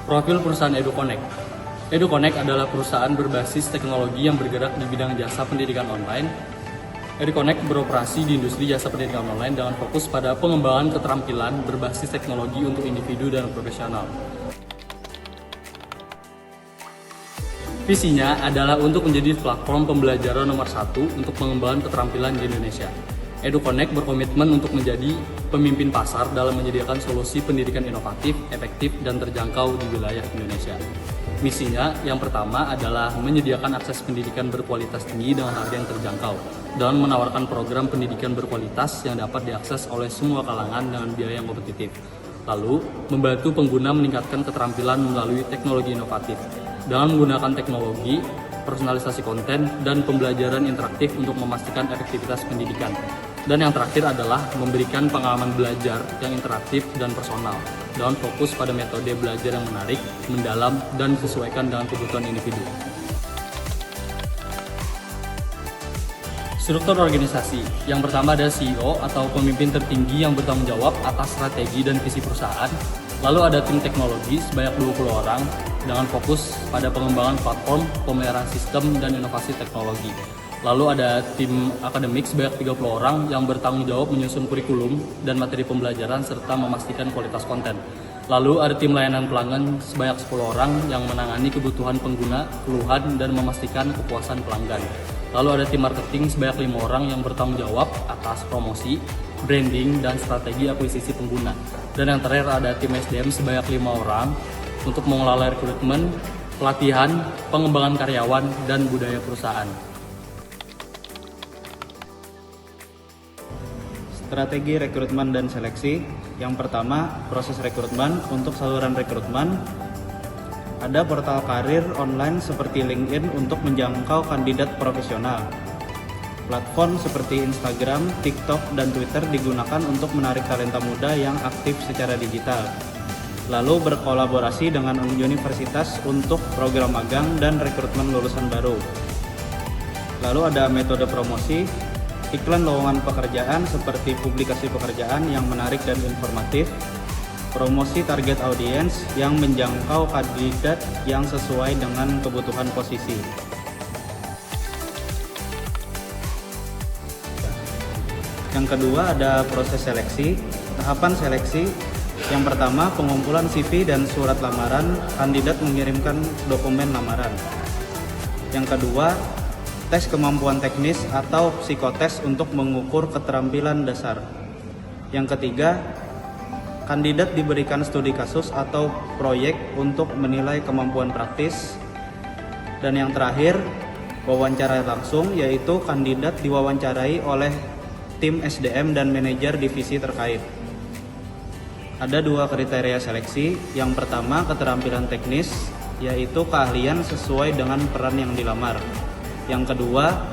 Profil perusahaan EduConnect. EduConnect adalah perusahaan berbasis teknologi yang bergerak di bidang jasa pendidikan online. EduConnect beroperasi di industri jasa pendidikan online dengan fokus pada pengembangan keterampilan berbasis teknologi untuk individu dan profesional. Visinya adalah untuk menjadi platform pembelajaran nomor 1 untuk pengembangan keterampilan di Indonesia. EduConnect berkomitmen untuk menjadi pemimpin pasar dalam menyediakan solusi pendidikan inovatif, efektif, dan terjangkau di wilayah Indonesia. Misinya yang pertama adalah menyediakan akses pendidikan berkualitas tinggi dengan harga yang terjangkau, dan menawarkan program pendidikan berkualitas yang dapat diakses oleh semua kalangan dengan biaya yang kompetitif. Lalu, membantu pengguna meningkatkan keterampilan melalui teknologi inovatif, dengan menggunakan teknologi, personalisasi konten, dan pembelajaran interaktif untuk memastikan efektivitas pendidikan. Dan yang terakhir adalah memberikan pengalaman belajar yang interaktif dan personal, dengan fokus pada metode belajar yang menarik, mendalam, dan disesuaikan dengan kebutuhan individu. Struktur organisasi. Yang pertama ada CEO atau pemimpin tertinggi yang bertanggung jawab atas strategi dan visi perusahaan. Lalu ada tim teknologi sebanyak 20 orang dengan fokus pada pengembangan platform, pemeliharaan sistem, dan inovasi teknologi. Lalu ada tim akademik sebanyak 30 orang yang bertanggung jawab menyusun kurikulum dan materi pembelajaran serta memastikan kualitas konten. Lalu ada tim layanan pelanggan sebanyak 10 orang yang menangani kebutuhan pengguna, keluhan, dan memastikan kepuasan pelanggan. Lalu ada tim marketing sebanyak 5 orang yang bertanggung jawab atas promosi, branding, dan strategi akuisisi pengguna. Dan yang terakhir ada tim SDM sebanyak 5 orang untuk mengelola rekrutmen, pelatihan, pengembangan karyawan, dan budaya perusahaan. Strategi rekrutmen dan seleksi. Yang pertama, proses rekrutmen. Untuk saluran rekrutmen, ada portal karir online seperti LinkedIn untuk menjangkau kandidat profesional. Platform seperti Instagram, TikTok, dan Twitter digunakan untuk menarik talenta muda yang aktif secara digital. Lalu berkolaborasi dengan universitas untuk program magang dan rekrutmen lulusan baru. Lalu ada metode promosi. Iklan lowongan pekerjaan seperti publikasi pekerjaan yang menarik dan informatif, promosi target audience yang menjangkau kandidat yang sesuai dengan kebutuhan posisi. Yang kedua ada proses seleksi. Tahapan seleksi yang pertama, pengumpulan CV dan surat lamaran, kandidat mengirimkan dokumen lamaran. Yang kedua, tes kemampuan teknis atau psikotes untuk mengukur keterampilan dasar. Yang ketiga, kandidat diberikan studi kasus atau proyek untuk menilai kemampuan praktis. Dan yang terakhir, wawancara langsung, yaitu kandidat diwawancarai oleh tim SDM dan manajer divisi terkait. Ada 2 kriteria seleksi. Yang pertama, keterampilan teknis, yaitu keahlian sesuai dengan peran yang dilamar. Yang kedua,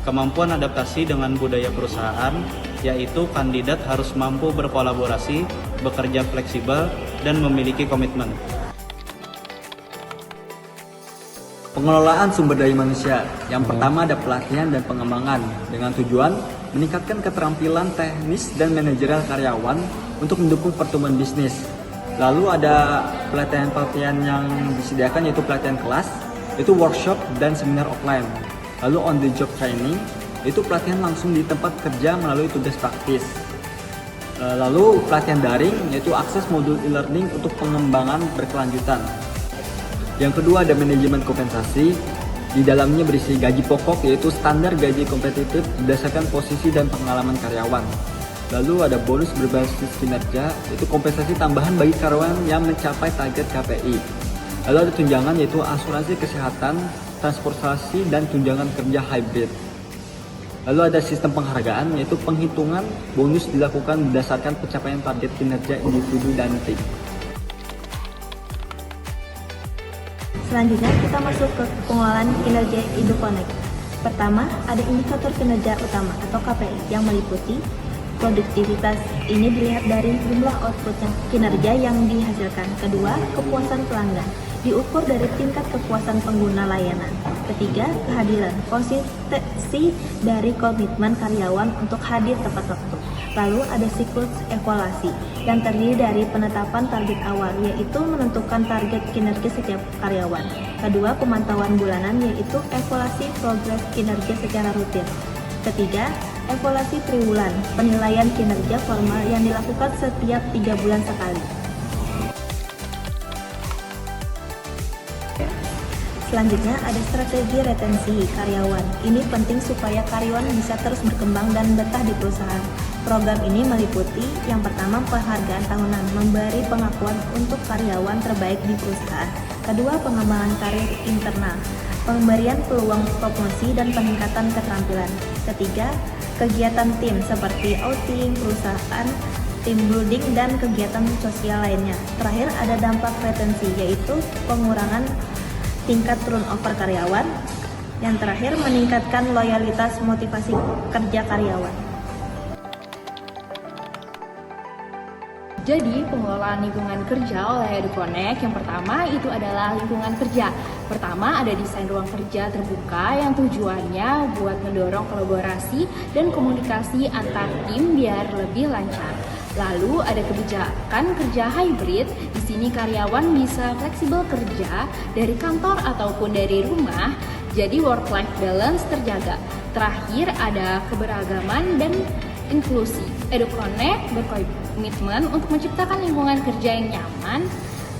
kemampuan adaptasi dengan budaya perusahaan, yaitu kandidat harus mampu berkolaborasi, bekerja fleksibel, dan memiliki komitmen. Pengelolaan sumber daya manusia. Yang pertama ada pelatihan dan pengembangan dengan tujuan meningkatkan keterampilan teknis dan manajerial karyawan untuk mendukung pertumbuhan bisnis. Lalu ada pelatihan-pelatihan yang disediakan, yaitu pelatihan kelas, itu workshop dan seminar offline. Lalu on the job training, itu pelatihan langsung di tempat kerja melalui tugas praktis. Lalu pelatihan daring, yaitu akses modul e-learning untuk pengembangan berkelanjutan. Yang kedua ada manajemen kompensasi. Di dalamnya berisi gaji pokok, yaitu standar gaji kompetitif berdasarkan posisi dan pengalaman karyawan. Lalu ada bonus berbasis kinerja, yaitu kompensasi tambahan bagi karyawan yang mencapai target KPI. Lalu ada tunjangan, yaitu asuransi kesehatan, transportasi, dan tunjangan kerja hybrid. Lalu ada sistem penghargaan, yaitu penghitungan bonus dilakukan berdasarkan pencapaian target kinerja individu dan tim. Selanjutnya kita masuk ke pengelolaan kinerja EduConnect. Pertama, ada indikator kinerja utama atau KPI yang meliputi produktivitas. Ini dilihat dari jumlah output kinerja yang dihasilkan. Kedua, kepuasan pelanggan diukur dari tingkat kepuasan pengguna layanan. Ketiga, kehadiran, konsistensi dari komitmen karyawan untuk hadir tepat waktu. Lalu ada siklus evaluasi yang terdiri dari penetapan target awal, yaitu menentukan target kinerja setiap karyawan. Kedua, pemantauan bulanan, yaitu evaluasi progres kinerja secara rutin. Ketiga, evaluasi triwulan, penilaian kinerja formal yang dilakukan setiap 3 bulan sekali. Selanjutnya ada strategi retensi karyawan. Ini penting supaya karyawan bisa terus berkembang dan betah di perusahaan. Program ini meliputi yang pertama penghargaan tahunan, memberi pengakuan untuk karyawan terbaik di perusahaan. Kedua, pengembangan karir internal, pemberian peluang promosi dan peningkatan keterampilan. Ketiga, kegiatan tim seperti outing perusahaan, team building, dan kegiatan sosial lainnya. Terakhir ada dampak retensi, yaitu pengurangan tingkat turnover karyawan. Yang terakhir meningkatkan loyalitas motivasi kerja karyawan. Jadi, pengelolaan lingkungan kerja oleh EduConnect yang pertama itu adalah lingkungan kerja. Pertama, ada desain ruang kerja terbuka yang tujuannya buat mendorong kolaborasi dan komunikasi antar tim biar lebih lancar. Lalu ada kebijakan kerja hybrid. Di sini karyawan bisa fleksibel kerja dari kantor ataupun dari rumah. Jadi work-life balance terjaga. Terakhir ada keberagaman dan inklusi. EduConnect berkomitmen untuk menciptakan lingkungan kerja yang nyaman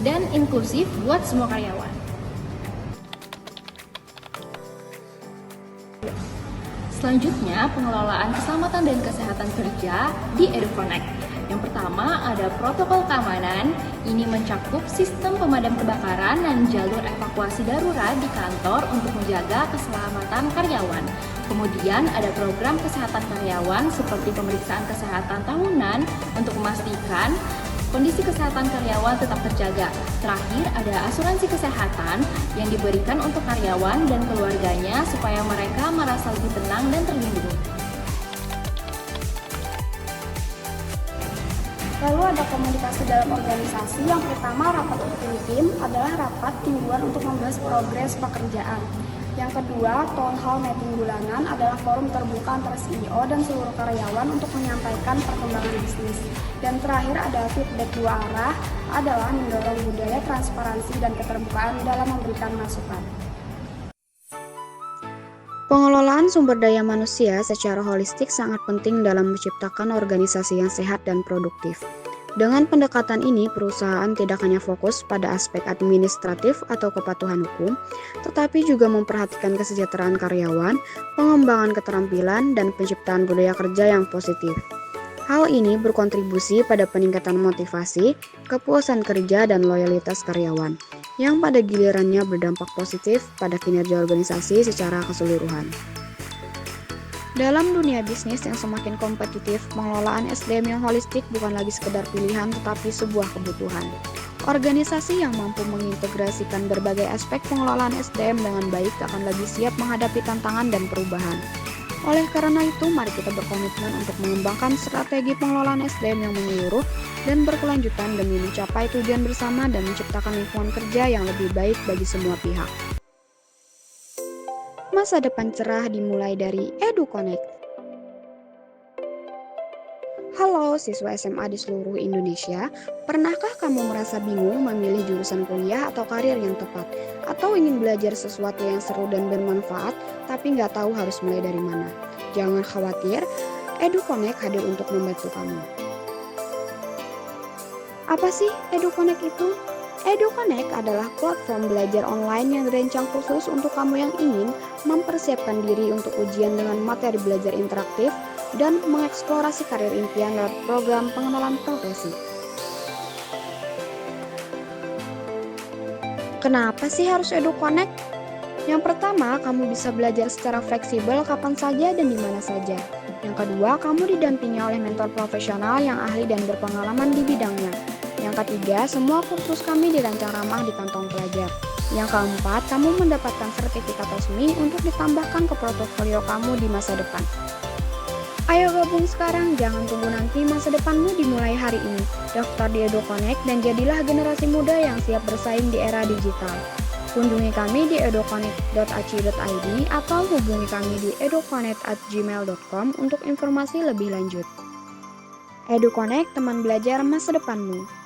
dan inklusif buat semua karyawan. Selanjutnya, pengelolaan keselamatan dan kesehatan kerja di EduConnect. Yang pertama ada protokol keamanan. Ini mencakup sistem pemadam kebakaran dan jalur evakuasi darurat di kantor untuk menjaga keselamatan karyawan. Kemudian ada program kesehatan karyawan seperti pemeriksaan kesehatan tahunan untuk memastikan kondisi kesehatan karyawan tetap terjaga. Terakhir ada asuransi kesehatan yang diberikan untuk karyawan dan keluarganya supaya mereka merasa lebih tenang dan terlindungi. Lalu ada komunikasi dalam organisasi. Yang pertama, rapat tim adalah rapat mingguan untuk membahas progres pekerjaan. Yang kedua, town hall meeting bulanan adalah forum terbuka antara CEO dan seluruh karyawan untuk menyampaikan perkembangan bisnis. Dan terakhir ada feedback dua arah, adalah mendorong budaya transparansi dan keterbukaan dalam memberikan masukan. Pengelolaan sumber daya manusia secara holistik sangat penting dalam menciptakan organisasi yang sehat dan produktif. Dengan pendekatan ini, perusahaan tidak hanya fokus pada aspek administratif atau kepatuhan hukum, tetapi juga memperhatikan kesejahteraan karyawan, pengembangan keterampilan, dan penciptaan budaya kerja yang positif. Hal ini berkontribusi pada peningkatan motivasi, kepuasan kerja, dan loyalitas karyawan, yang pada gilirannya berdampak positif pada kinerja organisasi secara keseluruhan. Dalam dunia bisnis yang semakin kompetitif, pengelolaan SDM yang holistik bukan lagi sekedar pilihan tetapi sebuah kebutuhan. Organisasi yang mampu mengintegrasikan berbagai aspek pengelolaan SDM dengan baik akan lebih siap menghadapi tantangan dan perubahan. Oleh karena itu, mari kita berkomitmen untuk mengembangkan strategi pengelolaan SDM yang menyeluruh dan berkelanjutan demi mencapai tujuan bersama dan menciptakan lingkungan kerja yang lebih baik bagi semua pihak. Masa depan cerah dimulai dari EduConnect. Halo siswa SMA di seluruh Indonesia, pernahkah kamu merasa bingung memilih jurusan kuliah atau karir yang tepat? Atau ingin belajar sesuatu yang seru dan bermanfaat, tapi nggak tahu harus mulai dari mana? Jangan khawatir, EduConnect hadir untuk membantu kamu. Apa sih EduConnect itu? EduConnect adalah platform belajar online yang dirancang khusus untuk kamu yang ingin mempersiapkan diri untuk ujian dengan materi belajar interaktif dan mengeksplorasi karir impian lewat program pengenalan profesi. Kenapa sih harus EduConnect? Yang pertama, kamu bisa belajar secara fleksibel kapan saja dan di mana saja. Yang kedua, kamu didampingi oleh mentor profesional yang ahli dan berpengalaman di bidangnya. Yang ketiga, semua kursus kami dirancang ramah di kantong pelajar. Yang keempat, kamu mendapatkan sertifikat resmi untuk ditambahkan ke portofolio kamu di masa depan. Ayo gabung sekarang, jangan tunggu nanti, masa depanmu dimulai hari ini. Daftar di EduConnect dan jadilah generasi muda yang siap bersaing di era digital. Kunjungi kami di educonnect.aci.id atau hubungi kami di educonnect@gmail.com untuk informasi lebih lanjut. EduConnect, teman belajar masa depanmu.